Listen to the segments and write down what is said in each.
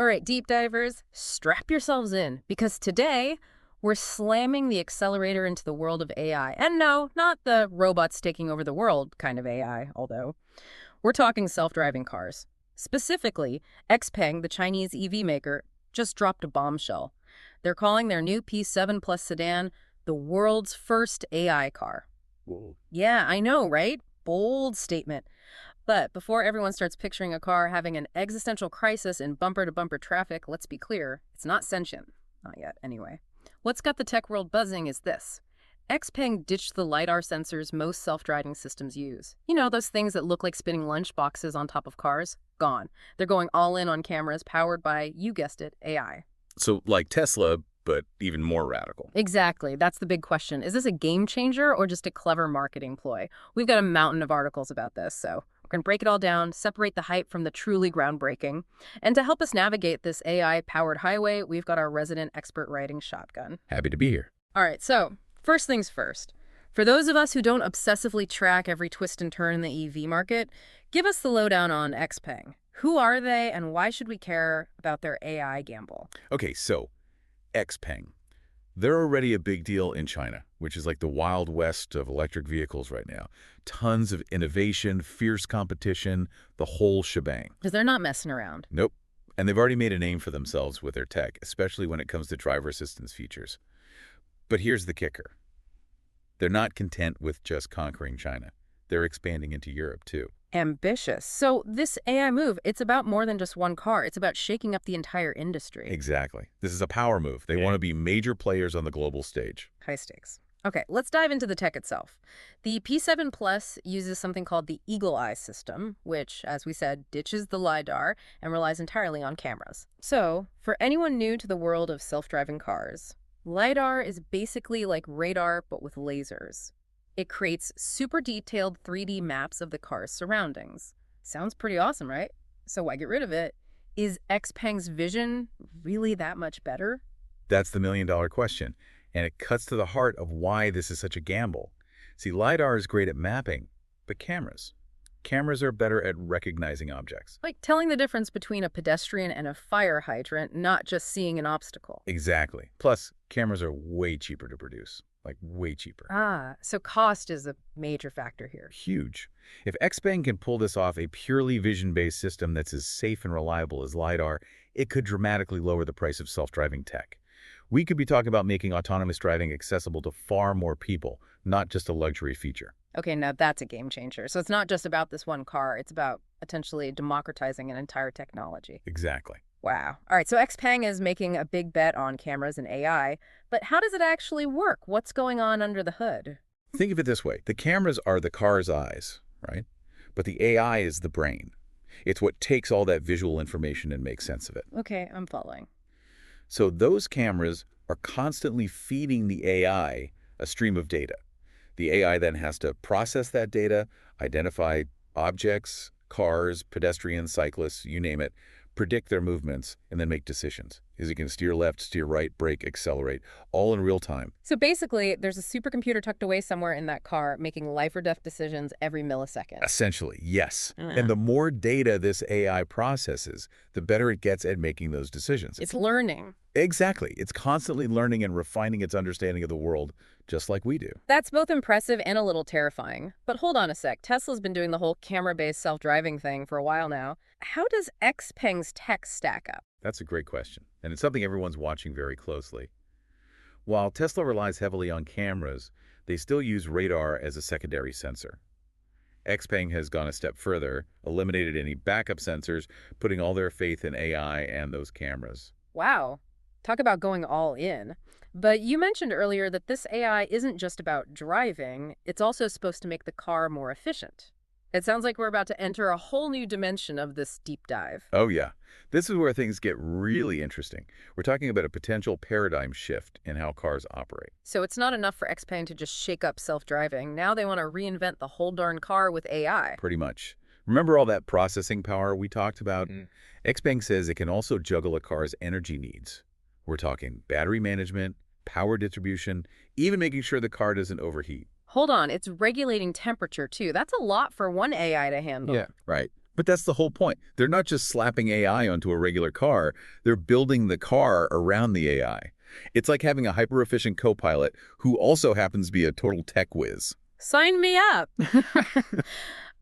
All right, deep divers, strap yourselves in, because today we're slamming the accelerator into the world of AI. And no, not the robots taking over the world kind of AI, although we're talking self-driving cars. Specifically, XPeng, the Chinese EV maker, just dropped a bombshell. They're calling their new P7 Plus sedan the world's first AI car. Whoa. Yeah, I know, right? Bold statement. But before everyone starts picturing a car having an existential crisis in bumper-to-bumper traffic, let's be clear, it's not sentient. Not yet, anyway. What's got the tech world buzzing is this. XPeng ditched the LiDAR sensors most self-driving systems use. You know, those things that look like spinning lunch boxes on top of cars? Gone. They're going all in on cameras powered by, you guessed it, AI. So like Tesla, but even more radical. Exactly. That's the big question. Is this a game changer or just a clever marketing ploy? We've got a mountain of articles about this, so we're going to break it all down, separate the hype from the truly groundbreaking. And to help us navigate this AI-powered highway, we've got our resident expert riding shotgun. Happy to be here. All right, so first things first. For those of us who don't obsessively track every twist and turn in the EV market, give us the lowdown on XPeng. Who are they and why should we care about their AI gamble? Okay, so XPeng. They're already a big deal in China, which is like the Wild West of electric vehicles right now. Tons of innovation, fierce competition, the whole shebang. Because they're not messing around. Nope. And they've already made a name for themselves with their tech, especially when it comes to driver assistance features. But here's the kicker. They're not content with just conquering China. They're expanding into Europe, too. Ambitious. So this AI move, it's about more than just one car. It's about shaking up the entire industry. Exactly. This is a power move. They want to be major players on the global stage. High stakes. Okay, let's dive into the tech itself. The P7 Plus uses something called the Eagle Eye system, which, as we said, ditches the LiDAR and relies entirely on cameras. So, for anyone new to the world of self-driving cars, LiDAR is basically like radar, but with lasers. It creates super detailed 3D maps of the car's surroundings. Sounds pretty awesome, right? So why get rid of it? Is XPeng's vision really that much better? That's the million-dollar question, and it cuts to the heart of why this is such a gamble. See, LiDAR is great at mapping, but cameras? Cameras are better at recognizing objects. Like telling the difference between a pedestrian and a fire hydrant, not just seeing an obstacle. Exactly. Plus, cameras are way cheaper to produce. Like, way cheaper. Ah, so cost is a major factor here. Huge. If XPeng can pull this off a purely vision-based system that's as safe and reliable as LiDAR, it could dramatically lower the price of self-driving tech. We could be talking about making autonomous driving accessible to far more people, not just a luxury feature. Okay, now that's a game changer. So it's not just about this one car, it's about potentially democratizing an entire technology. Exactly. Wow. All right, so XPeng is making a big bet on cameras and AI, but how does it actually work? What's going on under the hood? Think of it this way. The cameras are the car's eyes, right? But the AI is the brain. It's what takes all that visual information and makes sense of it. Okay, I'm following. So those cameras are constantly feeding the AI a stream of data. The AI then has to process that data, identify objects, cars, pedestrians, cyclists, you name it, predict their movements, and then make decisions. Is it can steer left, steer right, brake, accelerate, all in real time. So basically, there's a supercomputer tucked away somewhere in that car making life or death decisions every millisecond. Essentially, yes. And the more data this AI processes, the better it gets at making those decisions. It's learning. Exactly. It's constantly learning and refining its understanding of the world, just like we do. That's both impressive and a little terrifying. But hold on a sec. Tesla's been doing the whole camera-based self-driving thing for a while now. How does XPeng's tech stack up? That's a great question, and it's something everyone's watching very closely. While Tesla relies heavily on cameras, they still use radar as a secondary sensor. XPeng has gone a step further, eliminated any backup sensors, putting all their faith in AI and those cameras. Wow. Talk about going all in. But you mentioned earlier that this AI isn't just about driving, it's also supposed to make the car more efficient. It sounds like we're about to enter a whole new dimension of this deep dive. Oh yeah, this is where things get really interesting. We're talking about a potential paradigm shift in how cars operate. So it's not enough for XPeng to just shake up self-driving. Now they want to reinvent the whole darn car with AI. Pretty much. Remember all that processing power we talked about? XPeng says it can also juggle a car's energy needs. We're talking battery management, power distribution, even making sure the car doesn't overheat. Hold on, it's regulating temperature too. That's a lot for one AI to handle. Yeah, right. But that's the whole point. They're not just slapping AI onto a regular car, they're building the car around the AI. It's like having a hyper-efficient co-pilot who also happens to be a total tech whiz. Sign me up.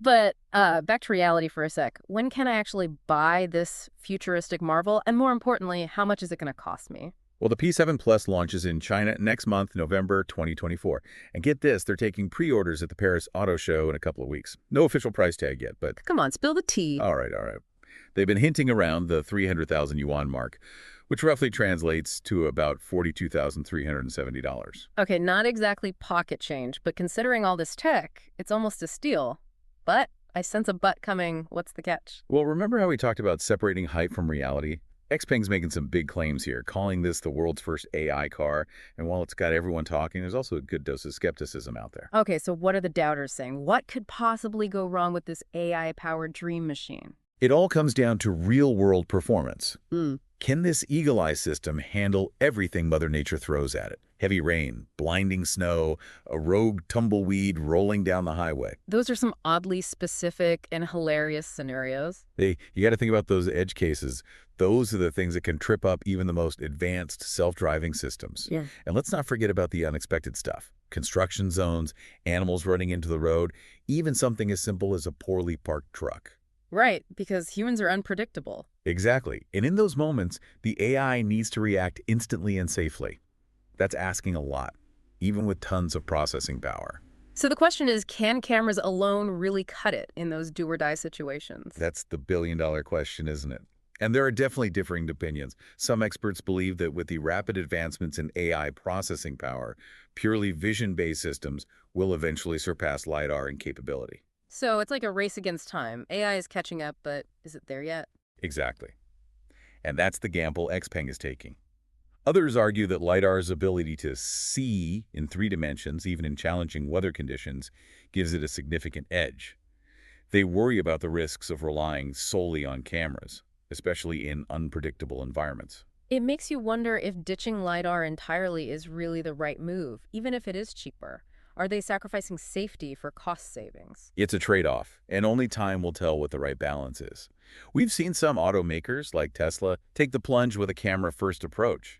But back to reality for a sec. When can I actually buy this futuristic marvel? And more importantly, how much is it going to cost me? Well, the P7 Plus launches in China next month, November 2024. And get this, they're taking pre-orders at the Paris Auto Show in a couple of weeks. No official price tag yet, but Come on, spill the tea. all right, all right. They've been hinting around the 300,000 yuan mark, which roughly translates to about $42,370. Okay, not exactly pocket change, but considering all this tech, it's almost a steal. But I sense a but coming. What's the catch? Well, remember how we talked about separating hype from reality? XPeng's making some big claims here, calling this the world's first AI car. And while it's got everyone talking, there's also a good dose of skepticism out there. Okay, so what are the doubters saying? What could possibly go wrong with this AI-powered dream machine? It all comes down to real-world performance. Hmm. Can this Eagle Eye system handle everything Mother Nature throws at it? Heavy rain, blinding snow, a rogue tumbleweed rolling down the highway. Those are some oddly specific and hilarious scenarios. You got to think about those edge cases. Those are the things that can trip up even the most advanced self-driving systems. Yeah. And let's not forget about the unexpected stuff. Construction zones, animals running into the road, even something as simple as a poorly parked truck. Right, because humans are unpredictable. Exactly. And in those moments, the AI needs to react instantly and safely. That's asking a lot, even with tons of processing power. So the question is, can cameras alone really cut it in those do-or-die situations? That's the billion-dollar question, isn't it? And there are definitely differing opinions. Some experts believe that with the rapid advancements in AI processing power, purely vision-based systems will eventually surpass LiDAR in capability. So it's like a race against time. AI is catching up, but is it there yet? Exactly. And that's the gamble XPeng is taking. Others argue that LiDAR's ability to see in 3 dimensions, even in challenging weather conditions, gives it a significant edge. They worry about the risks of relying solely on cameras, especially in unpredictable environments. It makes you wonder if ditching LiDAR entirely is really the right move, even if it is cheaper. Are they sacrificing safety for cost savings? It's a trade-off, and only time will tell what the right balance is. We've seen some automakers, like Tesla, take the plunge with a camera-first approach.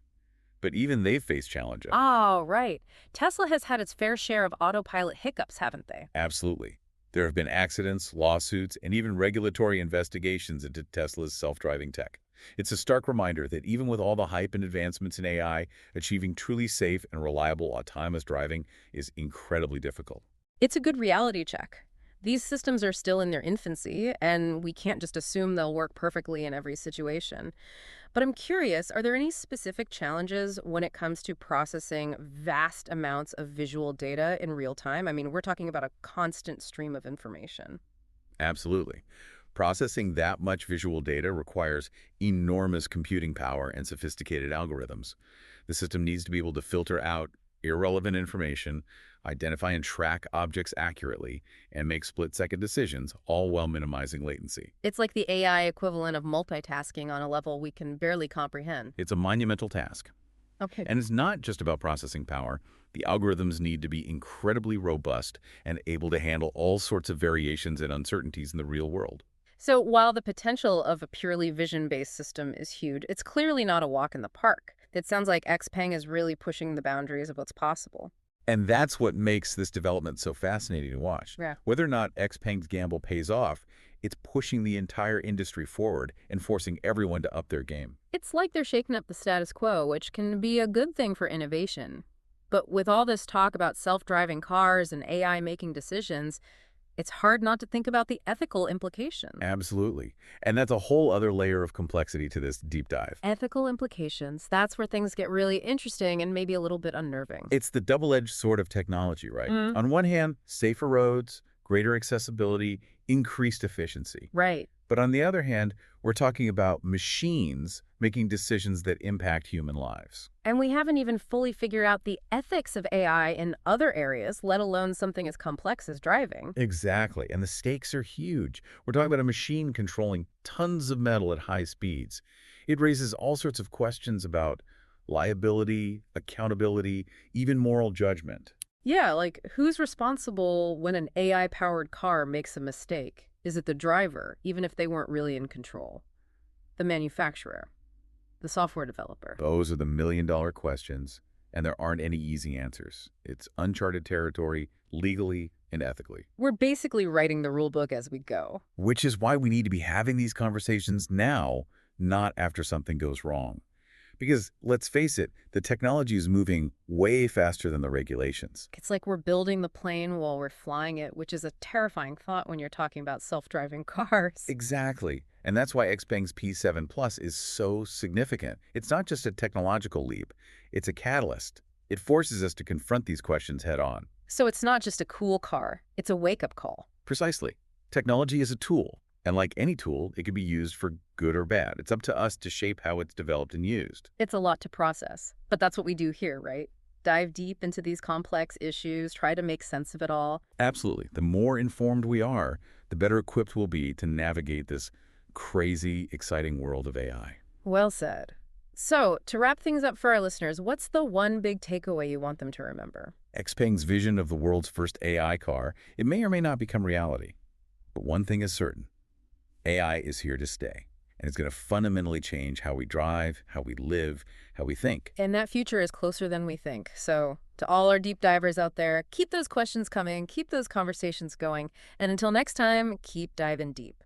But even they've faced challenges. Oh, right. Tesla has had its fair share of autopilot hiccups, haven't they? Absolutely. There have been accidents, lawsuits, and even regulatory investigations into Tesla's self-driving tech. It's a stark reminder that even with all the hype and advancements in AI, achieving truly safe and reliable autonomous driving is incredibly difficult. It's a good reality check. These systems are still in their infancy, and we can't just assume they'll work perfectly in every situation. But I'm curious, are there any specific challenges when it comes to processing vast amounts of visual data in real time? I mean, we're talking about a constant stream of information. Absolutely. Processing that much visual data requires enormous computing power and sophisticated algorithms. The system needs to be able to filter out irrelevant information, identify and track objects accurately, and make split-second decisions, all while minimizing latency. It's like the AI equivalent of multitasking on a level we can barely comprehend. It's a monumental task. Okay. And it's not just about processing power. The algorithms need to be incredibly robust and able to handle all sorts of variations and uncertainties in the real world. So while the potential of a purely vision-based system is huge, it's clearly not a walk in the park. It sounds like XPeng is really pushing the boundaries of what's possible. And that's what makes this development so fascinating to watch. Yeah. Whether or not XPeng's gamble pays off, it's pushing the entire industry forward and forcing everyone to up their game. It's like they're shaking up the status quo, which can be a good thing for innovation. But with all this talk about self-driving cars and AI making decisions, it's hard not to think about the ethical implications. Absolutely. And that's a whole other layer of complexity to this deep dive. Ethical implications, that's where things get really interesting and maybe a little bit unnerving. It's the double-edged sword of technology, right? Mm. On one hand, safer roads, greater accessibility, increased efficiency. Right. But on the other hand, we're talking about machines making decisions that impact human lives. And we haven't even fully figured out the ethics of AI in other areas, let alone something as complex as driving. Exactly. And the stakes are huge. We're talking about a machine controlling tons of metal at high speeds. It raises all sorts of questions about liability, accountability, even moral judgment. Yeah, like who's responsible when an AI-powered car makes a mistake? Is it the driver, even if they weren't really in control? The manufacturer? The software developer? Those are the million-dollar questions, and there aren't any easy answers. It's uncharted territory, legally and ethically. We're basically writing the rule book as we go. Which is why we need to be having these conversations now, not after something goes wrong. Because, let's face it, the technology is moving way faster than the regulations. It's like we're building the plane while we're flying it, which is a terrifying thought when you're talking about self-driving cars. Exactly. And that's why XPeng's P7 Plus is so significant. It's not just a technological leap, it's a catalyst. It forces us to confront these questions head on. So it's not just a cool car, it's a wake-up call. Precisely. Technology is a tool, and like any tool, it can be used for good or bad. It's up to us to shape how it's developed and used. It's a lot to process, but that's what we do here, right? Dive deep into these complex issues, try to make sense of it all. Absolutely. The more informed we are, the better equipped we'll be to navigate this crazy, exciting world of AI. Well said. So, to wrap things up for our listeners, what's the one big takeaway you want them to remember? XPeng's vision of the world's first AI car, it may or may not become reality. But one thing is certain. AI is here to stay, and it's going to fundamentally change how we drive, how we live, how we think. And that future is closer than we think. So, to all our deep divers out there, keep those questions coming, keep those conversations going, and until next time, keep diving deep.